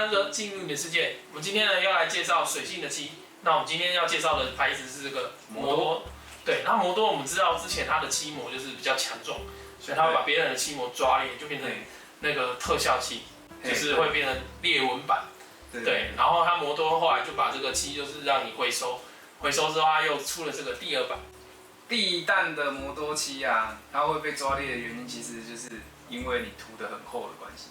欢进入你的世界。我们今天呢要来介绍水性的漆。那我们今天要介绍的牌子是这个摩多。对，然后摩多我们知道之前它的漆膜就是比较强壮，所以它会把别人的漆膜抓裂，就变成那个特效漆，就是会变成裂纹板。对，然后它摩多后来就把这个漆就是让你回收，回收之后它又出了这个第2版。第一弹的摩多漆啊，它会被抓裂的原因，其实就是因为你涂得很厚的关系。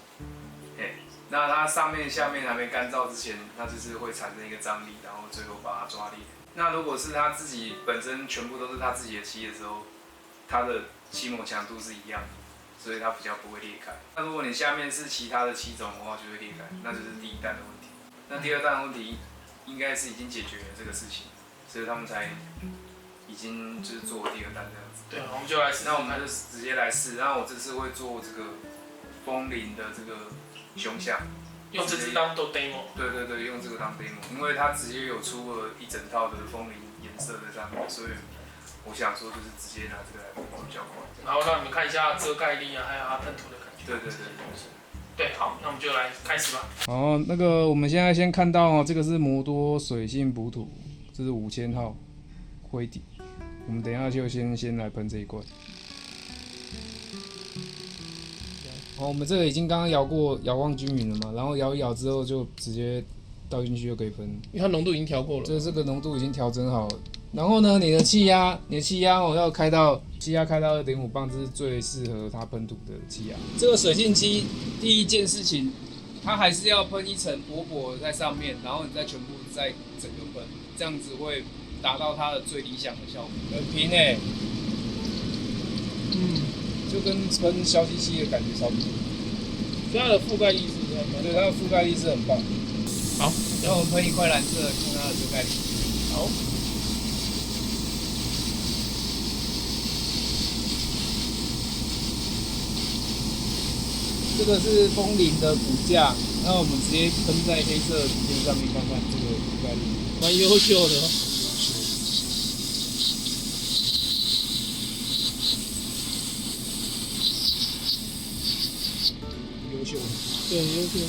那它上面、下面还没干燥之前，它就是会产生一个张力，然后最后把它抓裂。那如果是它自己本身全部都是它自己的漆的时候，它的漆膜强度是一样的，所以它比较不会裂开。那如果你下面是其他的漆种的话，就会裂开，那就是第一弹的问题。那第2弹的问题应该是已经解决了这个事情，所以他们才已经就是做第2弹这样子。对，我们就来试。那我们就直接来试。那我这次会做这个风铃的这个胸像，用这支当做 demo。对，用这个当 demo， 因为它直接有出了一整套的风铃颜色在上面，所以我想说就是直接拿这个来做比较快。然后让你们看一下遮盖力啊，还有它喷涂的感觉。对，好，那我们就来开始吧。好，那个我们现在先看到这个是摩多水性补土，这是5000号灰底。我们等一下就先来喷这一罐。好，我们这个已经刚刚摇晃均匀了嘛，然后摇一摇之后就直接倒进去就可以喷，因为它浓度已经调过了。这个浓度已经调整好了。然后呢，你的气压要开到2.5磅，这是最适合它喷涂的气压。这个水性漆第一件事情，它还是要喷一层薄薄的在上面，然后你再全部再整个喷，这样子会达到它的最理想的效果。很平欸，就跟喷消漆漆的感觉差不多。所以它的覆盖力是很棒。对，它的覆盖力是很棒。好，然后我们喷一块蓝色，看它的遮盖力。好。这个是风铃的骨架，那我们直接喷在黑色底片上面看看这个覆盖力。蛮优秀的哦。优秀。对，优秀。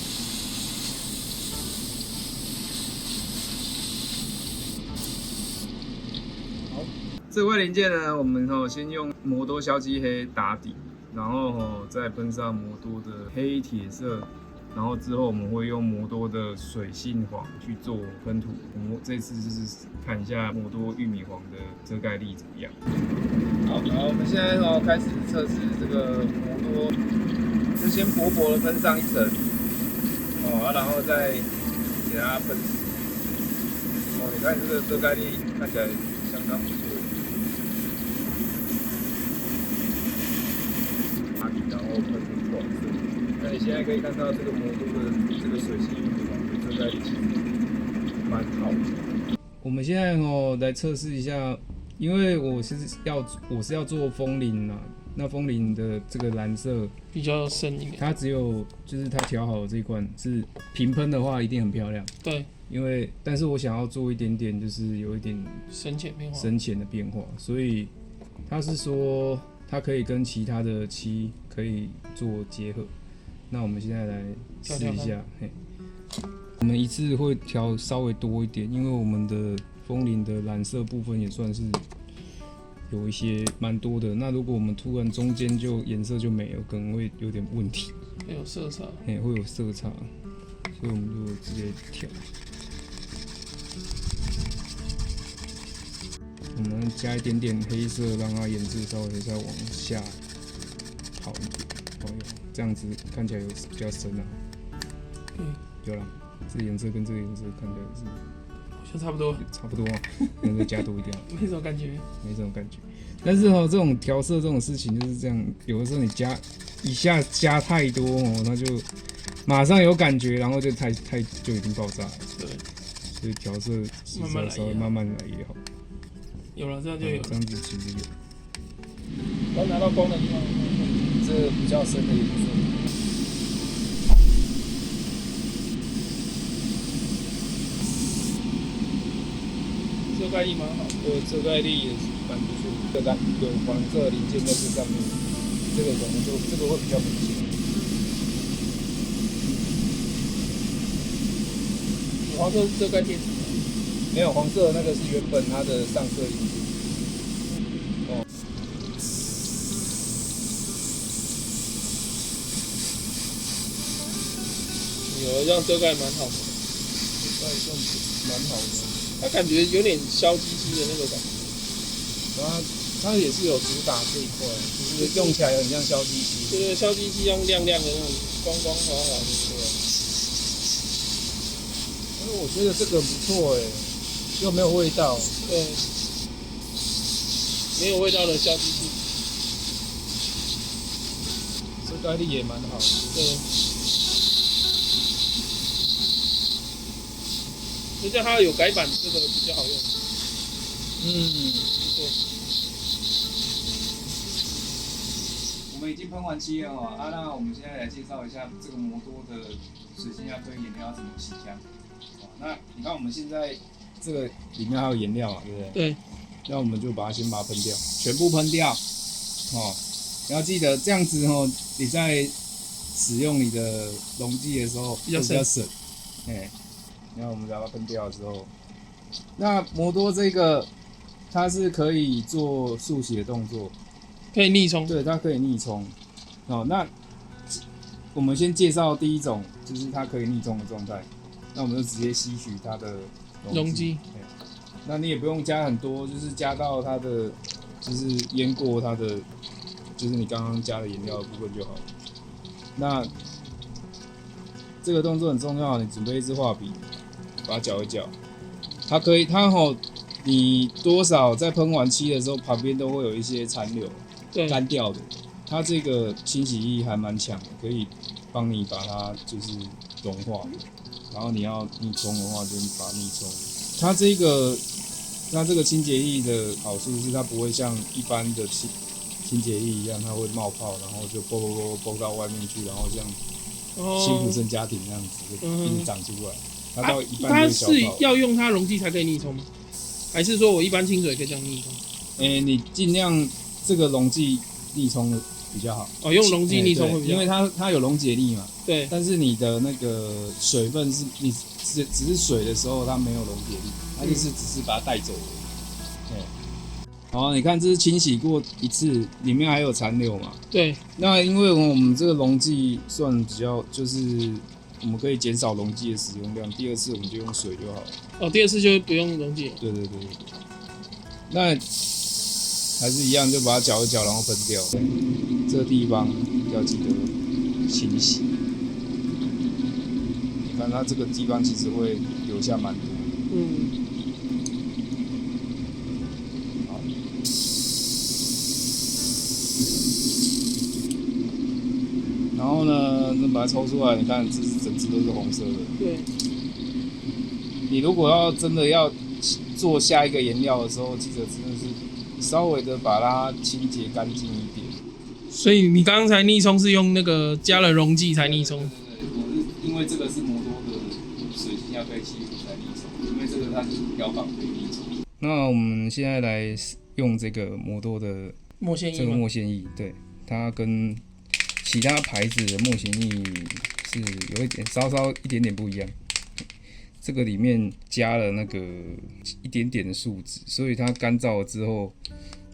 好，这块零件呢，我们先用摩多硝漆黑打底。然后再喷上摩多的黑铁色，然后之后我们会用摩多的水性黄去做喷涂。我们这次就是看一下摩多玉米黄的遮盖力怎么样。好，然后我们现在开始测试这个摩多，就先薄薄的喷上一层，然后再给它喷。你看这个遮盖力看起来相当不错。然后喷出黄色，那你现在可以看到这个摩多的这个水性玉米黄的遮盖力其实蛮好的。我们现在来测试一下，因为我是要做风铃啊，那风铃的这个蓝色比较深一点，它只有就是它调好的这一罐是平喷的话一定很漂亮。对，但是我想要做一点点就是有一点深浅的变化，所以它是说。它可以跟其他的漆可以做结合，那我们现在来试一下。我们一次会调稍微多一点，因为我们的风铃的蓝色部分也算是有一些蛮多的。那如果我们突然中间就颜色就没了，可能会有点问题。会有色差。会有色差，所以我们就直接调。我们加一点点黑色，让它颜色稍微再往下好一点，这样子看起来有比较深啊。有啦，这个颜色跟这个颜色看起来是好像差不多。差不多啊，能再加多一点。没什么感觉。没什么感觉。但是这种调色这种事情就是这样，有的时候你一下加太多那就马上有感觉，然后就就已经爆炸了。对。所以调色稍微慢慢来也好。有了，这样就有。这样子其实有。然后拿到光的地方，这比较深的颜色。遮盖力蛮好，遮盖力也是蛮不错的。有黄色零件在这上面，这个可能这个会比较明显。黄色是遮盖贴纸。没有黄色的那个是原本它的上色因素。哦。有这样遮盖蛮好的，遮盖这样子蛮好的。它感觉有点削鸡鸡的那个感觉。然后它也是有主打这一块，就是用起来很像削鸡鸡。对，削鸡鸡用亮亮的那种光光滑滑的。对。但是我觉得这个不错又没有味道。对。没有味道的削鸡鸡。遮盖力也蛮好的。对。就叫它有改版，这个比较好用。嗯，不错。我们已经喷完漆了哦，那我们现在来介绍一下这个摩多的水性亚科颜料要怎么起浆。那你看我们现在这个里面还有颜料嘛，对不对？对。那我们就把它先把它喷掉，全部喷掉。哦，你要记得这样子哦，你在使用你的溶剂的时候比较省。然后我们把它喷掉之后，那摩多这个它是可以做速洗的动作，可以逆冲。对，它可以逆冲。哦，那我们先介绍第一种，就是它可以逆冲的状态。那我们就直接吸取它的溶剂。那你也不用加很多，就是加到它的，就是淹过它的，就是你刚刚加的颜料的部分就好了。那这个动作很重要，你准备一支画笔。把它搅一搅，你多少在喷完漆的时候，旁边都会有一些残留，干掉的。它这个清洗力还蛮强的，可以帮你把它就是融化。然后你要逆冲的话，就把它逆冲。它这个清洁液的好处是，它不会像一般的清洁液一样，它会冒泡，然后就啵到外面去，然后像辛普森家庭那样子就一直长出来。它是要用它溶剂才可以逆冲吗？还是说我一般清水可以这样逆冲？你尽量这个溶剂逆冲的比较好。哦，用溶剂逆冲会比较好，因为它有溶解力嘛。对。但是你的那个水分是你只是水的时候，它没有溶解力，它就是只是把它带走而已。好，你看这是清洗过一次，里面还有残留嘛？对。那因为我们这个溶剂算比较就是。我们可以减少溶剂的使用量，第二次我们就用水就好了。哦，第二次就不用溶剂。对。那还是一样，就把它搅一搅，然后喷掉。这个地方要记得清洗。你看它这个地方其实会留下蛮多。好。然后呢，把它抽出来，你看这是整只都是红色的。对。你如果真的要做下一个颜料的时候，记得真的是稍微的把它清洁干净一点。所以你刚才逆冲是用那个加了溶剂才逆冲？对，我是因为这个是摩多的水性亚科漆才逆冲，因为这个它是标榜可以逆冲。那我们现在来用这个摩多的墨线液，这个墨线液，对，它跟其他牌子的墨线液是有一点点不一样。这个里面加了那个一点点的树脂，所以它干燥了之后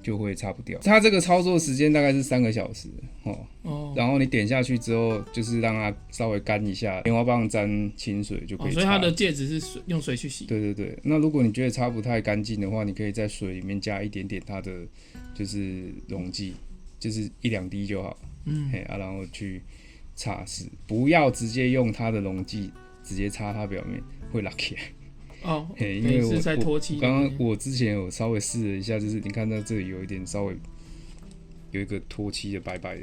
就会擦不掉。它这个操作时间大概是3个小时哦。然后你点下去之后，就是让它稍微干一下，棉花棒沾清水就可以擦。所以它的介质是用水去洗。对。那如果你觉得擦不太干净的话，你可以在水里面加一点点它的就是溶剂，就是1-2滴就好。然后去擦拭，不要直接用它的溶剂直接擦它表面。会拉起来因为我刚刚我之前有稍微试了一下，就是你看到这里有一点稍微有一个脱漆的白白的，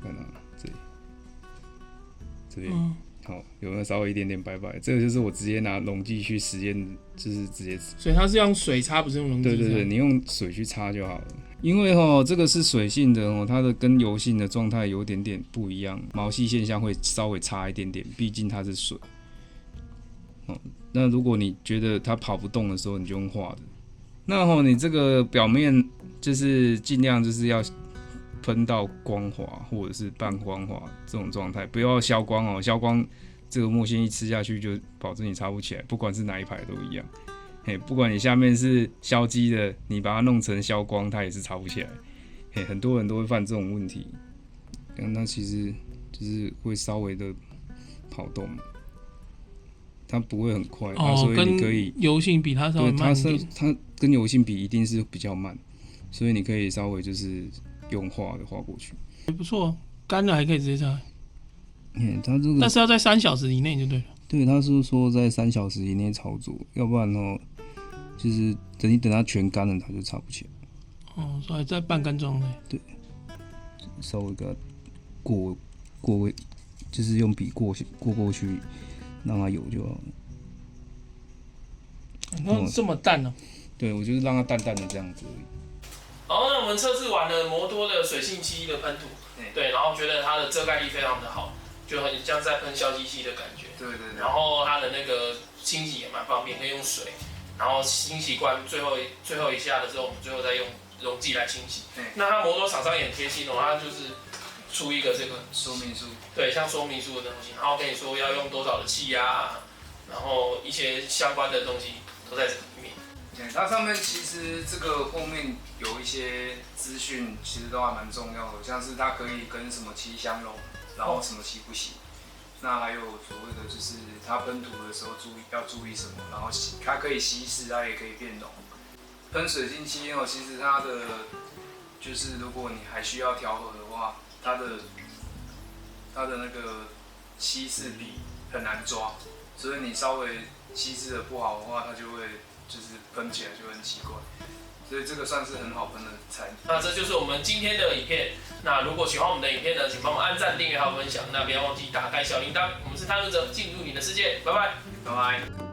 看到这边好，有没有稍微一点点白白？这个就是我直接拿溶剂去实验，就是直接。所以它是用水擦，不是用溶剂。对，你用水去擦就好了。因为这个是水性的它的跟油性的状态有点点不一样，毛细现象会稍微差一点点，毕竟它是水。那如果你觉得它跑不动的时候，你就用画的。那你这个表面就是尽量就是要喷到光滑或者是半光滑这种状态，不要消光消光这个墨线一吃下去就保证你擦不起来，不管是哪一排都一样。不管你下面是消基的，你把它弄成消光，它也是擦不起来。很多人都会犯这种问题，那其实就是会稍微的跑动，它不会很快，所以你可以油性比它稍微慢一点。它跟油性比一定是比较慢，所以你可以稍微就是用画的画过去。也不错，干了还可以直接擦。它这个但是要在3小时以内就对了。对，他是说在3小时以内操作，要不然就是等它全干了，它就擦不起来。所以在半干状态。对，稍微给它过，就是用笔过去，让它有就好了。那这么淡呢？对，我就是让它淡淡的这样子而已。好，那我们测试完了摩多的水性漆的喷涂，对，然后觉得它的遮盖力非常的好，就很像在喷消基漆的感觉。对。然后它的那个清洗也蛮方便，可以用水，然后清洗完最后一下的时候，我们最后再用溶剂来清洗。那它摩多厂商也很贴心哦，它就是出一个这个说明书，对，像说明书的东西，然后跟你说要用多少的气压，然后一些相关的东西都在这里面。它上面其实这个后面有一些资讯，其实都还蛮重要的，像是它可以跟什么漆相融，然后什么漆不行。那还有所谓的就是它喷涂的时候要注意什么，然后它可以稀释，它也可以变浓。喷水性漆哦，其实它的就是如果你还需要调和的话，它的那个稀释比很难抓，所以你稍微稀释的不好的话，它就会就是喷起来就很奇怪。所以这个算是很好喷的材质。那这就是我们今天的影片。那如果喜欢我们的影片呢，请帮我们按赞、订阅还有分享。那不要忘记打开小铃铛。我们是探路者，进入你的世界。拜拜，拜拜。